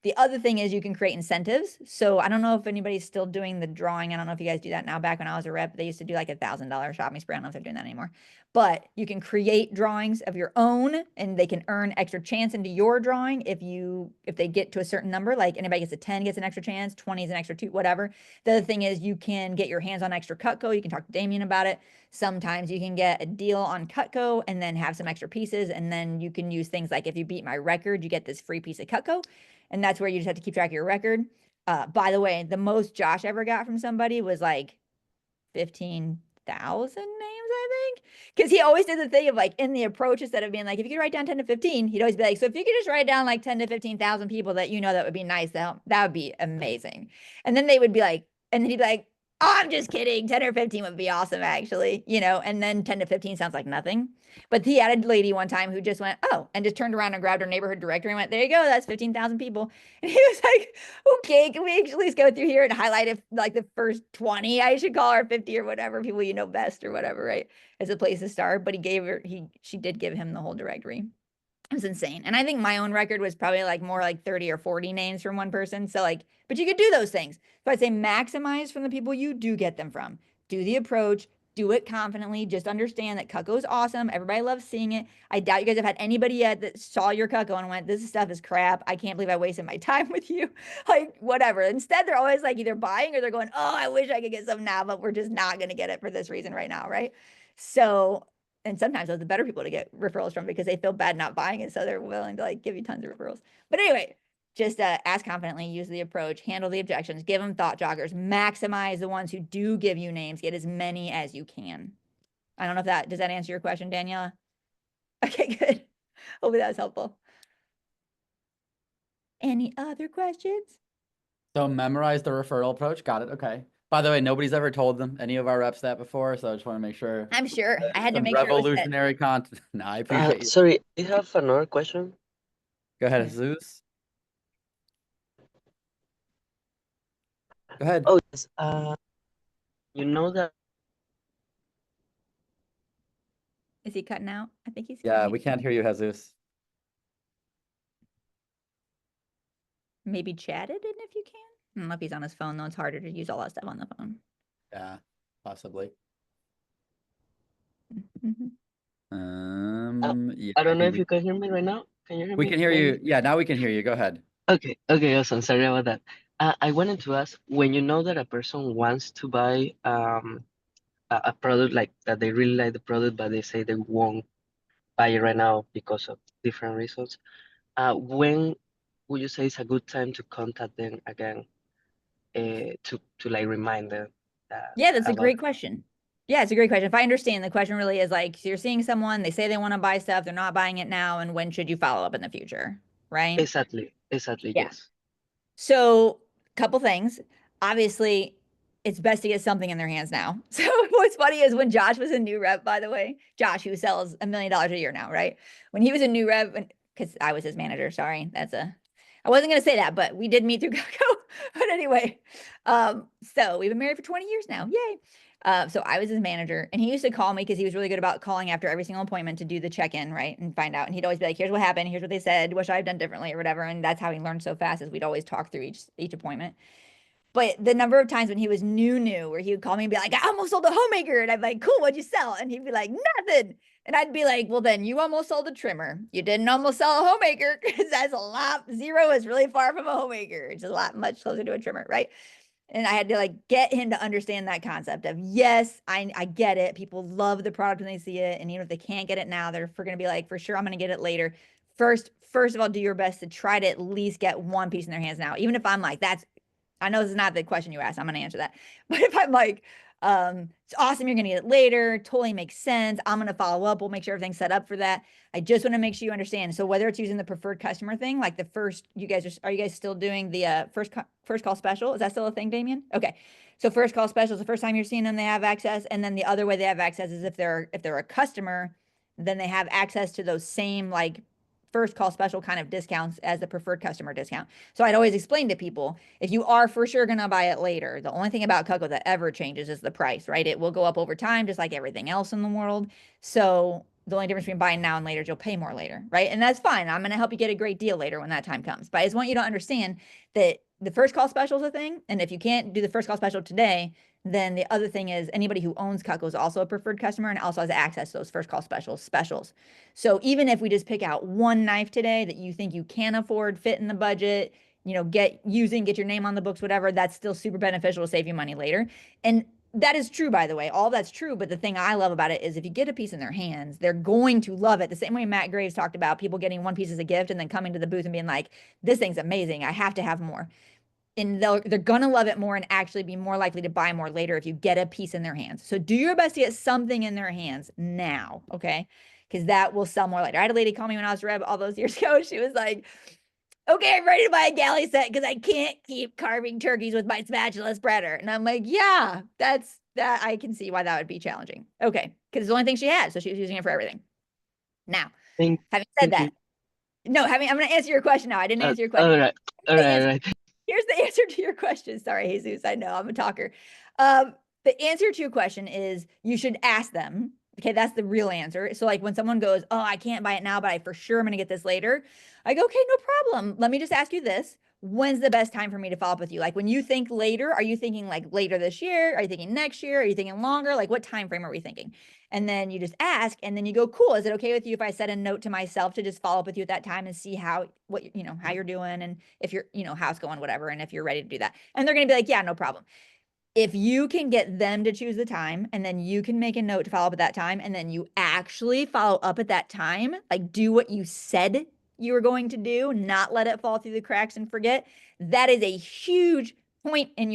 The other thing is you can create incentives. So I don't know if anybody's still doing the drawing. I don't know if you guys do that now. Back when I was a rep, they used to do like $1,000 shopping spree. I don't know if they're doing that anymore. But you can create drawings of your own, and they can earn extra chance into your drawing if they get to a certain number. Like anybody gets a 10 gets an extra chance, 20 is an extra 2, whatever. The other thing is you can get your hands on extra Cutco. You can talk to Damien about it. Sometimes you can get a deal on Cutco and then have some extra pieces, and then you can use things like, if you beat my record, you get this free piece of Cutco. And that's where you just have to keep track of your record. By the way, the most Josh ever got from somebody was like 15,000 names, I think. Because he always did the thing of like in the approach, instead of being like, if you could write down 10 to 15, he'd always be like, so if you could just write down like 10 to 15,000 people that that would be nice, that would be amazing. And then they would be like, and then he'd be like, oh, I'm just kidding. 10 or 15 would be awesome, actually, and then 10 to 15 sounds like nothing. But he had a lady one time who just went, oh, and just turned around and grabbed her neighborhood directory and went, there you go, that's 15,000 people. And he was like, okay, can we at least go through here and highlight if like the first 20, I should call, or 50 or whatever, people best or whatever, right? As a place to start. But she did give him the whole directory. It was insane. And I think my own record was probably like more like 30 or 40 names from one person. So like, but you could do those things. So I'd say maximize from the people you do get them from. Do the approach, do it confidently. Just understand that Cutco is awesome. Everybody loves seeing it. I doubt you guys have had anybody yet that saw your Cutco and went, this stuff is crap. I can't believe I wasted my time with you. Like, whatever. Instead, they're always like either buying or they're going, oh, I wish I could get some now, but we're just not going to get it for this reason right now, right? So, and sometimes those are the better people to get referrals from because they feel bad not buying it. So they're willing to like give you tons of referrals. But anyway, just ask confidently, use the approach, handle the objections, give them thought joggers, maximize the ones who do give you names, get as many as you can. I don't know if does that answer your question, Daniela? Okay, good. Hopefully that was helpful. Any other questions? So memorize the referral approach. Got it. Okay. By the way, nobody's ever told them, any of our reps, that before, so I just want to make sure. I'm sure. I had to Some make sure it was said. revolutionary content. No, I appreciate you. Sorry, I have another question. Go ahead, Yeah. Jesus. Go ahead. Oh, yes. You know that Is he cutting out? I think he's Yeah, cutting. we can't hear you, Jesus. Maybe chat it in if you can. I don't know if he's on his phone, though. It's harder to use all that stuff on the phone. Yeah, possibly. Mhm. Yeah, I don't know think if you can hear me right now. Can you hear we me? can hear maybe? you. Yeah, now we can hear you. Go ahead. Okay, okay, awesome. Sorry about that. I wanted to ask, when you know that a person wants to buy a product like that, they really like the product, but they say they won't buy it right now because of different reasons. When would you say it's a good time to contact them again, to like remind them that Yeah, that's a about great question. Yeah, it's a great question. If I understand, the question really is like, so you're seeing someone, they say they want to buy stuff, they're not buying it now, and when should you follow up in the future? Right? exactly, Yeah. yes. So, couple things. Obviously, it's best to get something in their hands now. So, what's funny is when Josh was a new rep, by the way, Josh, who sells $1 million a year now, right? When he was a new rep, because I was his manager, sorry, I wasn't gonna say that, but we did meet through Coco. But anyway, so we've been married for 20 years now. Yay. So I was his manager, and he used to call me because he was really good about calling after every single appointment to do the check-in, right? And find out. And he'd always be like, here's what happened, here's what they said, what should I have done differently or whatever. And that's how he learned so fast, is we'd always talk through each appointment. But the number of times when he was new, where he would call me and be like, I almost sold a homemaker. And I'd be like, cool, what'd you sell? And he'd be like, nothing. And I'd be like, well, then you almost sold a trimmer. You didn't almost sell a homemaker, because that's a lot. Zero is really far from a homemaker. It's a lot much closer to a trimmer, right? And I had to like get him to understand that concept of, yes, I get it. People love the product when they see it. And even if they can't get it now, they're going to be like, for sure, I'm going to get it later. First of all, do your best to try to at least get one piece in their hands now. Even if I'm like, I know this is not the question you asked, I'm going to answer that. But if I'm like, it's awesome, you're going to get it later, totally makes sense, I'm going to follow up, we'll make sure everything's set up for that. I just want to make sure you understand. So whether it's using the preferred customer thing, like the first, are you guys still doing the first call special? Is that still a thing, Damien? Okay. So first call special is the first time you're seeing them, they have access. And then the other way they have access is if they're a customer, then they have access to those same like first call special kind of discounts as the preferred customer discount. So I'd always explain to people, if you are for sure going to buy it later, the only thing about Coco that ever changes is the price, right? It will go up over time, just like everything else in the world. So the only difference between buying now and later is you'll pay more later, right? And that's fine. I'm going to help you get a great deal later when that time comes. But I just want you to understand that the first call special is a thing. And if you can't do the first call special today, then the other thing is anybody who owns Cutco is also a preferred customer and also has access to those first call specials. So even if we just pick out one knife today that you think you can afford, fit in the budget, get your name on the books, whatever, that's still super beneficial to save you money later. And that is true, by the way. All that's true. But the thing I love about it is if you get a piece in their hands, they're going to love it. The same way Matt Graves talked about people getting one piece as a gift and then coming to the booth and being like, this thing's amazing, I have to have more. And they're gonna love it more and actually be more likely to buy more later if you get a piece in their hands. So do your best to get something in their hands now, okay? Because that will sell more later. I had a lady call me when I was Reb all those years ago. She was like, okay, I'm ready to buy a galley set because I can't keep carving turkeys with my spatula spreader. And I'm like, yeah, that I can see why that would be challenging. Okay, because it's the only thing she had, so she was using it for everything. Now, having said Thank that, I'm going to answer your question now. I didn't answer your question. All right. Here's the answer to your question. Sorry, Jesus. I know I'm a talker. The answer to your question is you should ask them. Okay, that's the real answer. So like when someone goes, oh, I can't buy it now, but I for sure I'm going to get this later. I go, okay, no problem. Let me just ask you this. When's the best time for me to follow up with you? Like when you think later, are you thinking like later this year? Are you thinking next year? Are you thinking longer? Like what time frame are we thinking? And then you just ask, and then you go, cool. Is it okay with you if I set a note to myself to just follow up with you at that time and see how you're doing and if you're, how it's going, whatever, and if you're ready to do that. And they're going to be like, yeah, no problem. If you can get them to choose the time and then you can make a note to follow up at that time and then you actually follow up at that time, like do what you said you were going to do, not let it fall through the cracks and forget, that is a huge point on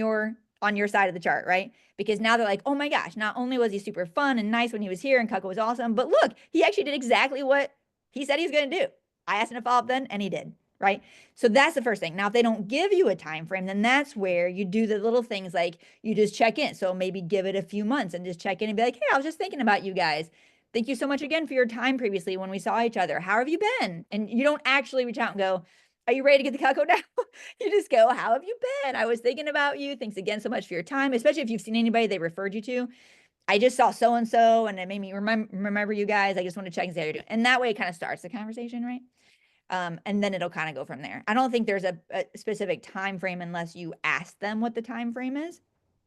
your side of the chart, right? Because now they're like, oh my gosh, not only was he super fun and nice when he was here and Cucco was awesome, but look, he actually did exactly what he said he was going to do. I asked him to follow up then and he did. right? So that's the first thing. Now, if they don't give you a time frame, then that's where you do the little things like you just check in. So maybe give it a few months and just check in and be like, hey, I was just thinking about you guys. Thank you so much again for your time previously when we saw each other. How have you been? And you don't actually reach out and go, are you ready to get the Cutco now? You just go, how have you been? I was thinking about you. Thanks again so much for your time, especially if you've seen anybody they referred you to. I just saw so-and-so and it made me remember you guys. I just want to check and see how you're doing. And that way it kind of starts the conversation, right? And then it'll kind of go from there. I don't think there's a specific time frame unless you ask them what the time frame is,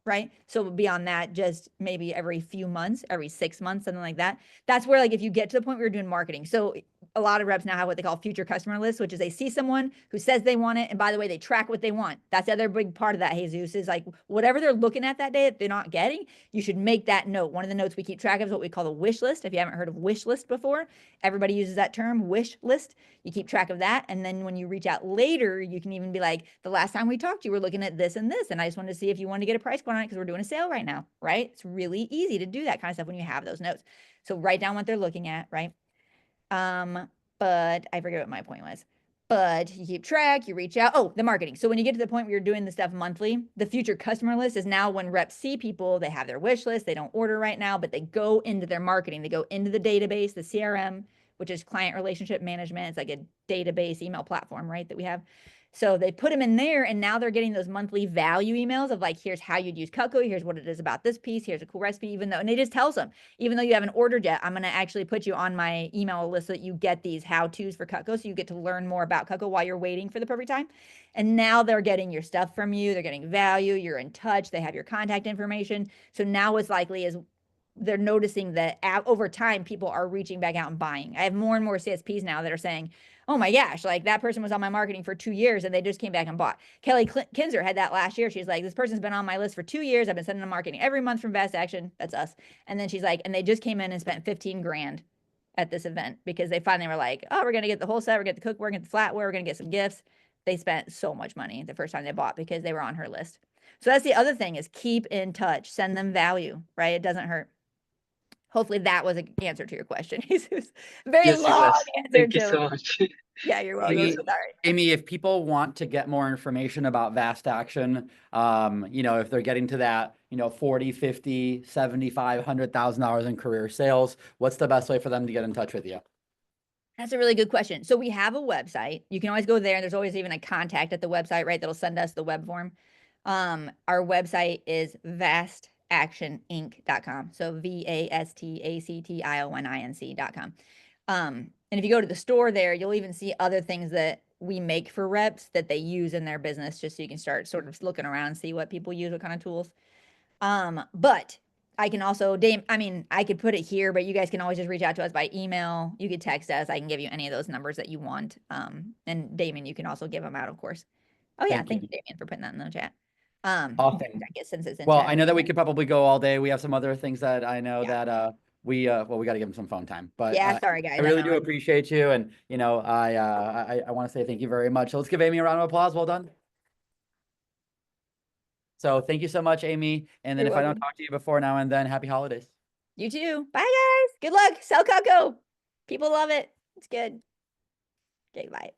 right? So beyond that, just maybe every few months, every 6 months, something like that. That's where, like, if you get to the point where you're doing marketing. So a lot of reps now have what they call future customer lists, which is they see someone who says they want it. And by the way, they track what they want. That's the other big part of that, Jesus, is like whatever they're looking at that day that they're not getting, you should make that note. One of the notes we keep track of is what we call the wish list. If you haven't heard of wish list before, everybody uses that term, wish list. You keep track of that. And then when you reach out later, you can even be like, the last time we talked, you were looking at this and this. And I just wanted to see if you wanted to get a price point on it because we're doing a sale right now, right? It's really easy to do that kind of stuff when you have those notes. So write down what they're looking at, right? But I forget what my point was. But you keep track, you reach out. Oh, the marketing. So when you get to the point where you're doing the stuff monthly, the future customer list is now when reps see people, they have their wish list, they don't order right now, but they go into their marketing, they go into the database, the CRM, which is client relationship management. It's like a database email platform, right, that we have. So they put them in there and now they're getting those monthly value emails of like, here's how you'd use Cutco. Here's what it is about this piece. Here's a cool recipe, even though, and it just tells them, even though you haven't ordered yet, I'm going to actually put you on my email list so that you get these how-tos for Cutco. So you get to learn more about Cutco while you're waiting for the perfect time. And now they're getting your stuff from you. They're getting value. You're in touch. They have your contact information. So now what's likely is they're noticing that over time, people are reaching back out and buying. I have more and more CSPs now that are saying, oh my gosh, like that person was on my marketing for 2 years and they just came back and bought. Kelly Kinzer had that last year. She's like, this person's been on my list for 2 years. I've been sending them marketing every month from Vast Action. That's us. And then she's like, and they just came in and spent 15 grand at this event because they finally were like, oh, we're going to get the whole set. We're going to get the cookware, we're going to get the flatware, we're going to get some gifts. They spent so much money the first time they bought because they were on her list. So that's the other thing is keep in touch, send them value, right? It doesn't hurt. Hopefully that was an answer to your question, Jesus. Very Yes, it long was. answer Thank you to so much. Yeah, you're welcome. Amiee, Sorry. Amiee, if people want to get more information about Vast Action, if they're getting to that, 40, 50, 75, $100,000 in career sales, what's the best way for them to get in touch with you? That's a really good question. So we have a website. You can always go there. There's always even a contact at the website, right? That'll send us the web form. Our website is vastactioninc.com. So VASTACTIONINC.com. And if you go to the store there, you'll even see other things that we make for reps that they use in their business, just so you can start sort of looking around and see what people use, what kind of tools. But I can also, I could put it here, but you guys can always just reach out to us by email. You could text us. I can give you any of those numbers that you want. And Damien, you can also give them out, of course. Oh yeah, thank you, Damien, for putting that in the chat. Awesome. I guess since it's in Well, chat. I know that we could probably go all day. We have some other things that I know Yeah. that we got to give them some phone time. But Yeah, sorry guys. I really do appreciate you, and I want to say thank you very much. So let's give Amiee a round of applause. Well done. So thank you so much, Amiee. And then You're if I don't welcome. talk to you before now and then, happy holidays. You too. Bye guys. Good luck. Sell Cutco. People love it. It's good. Okay, bye.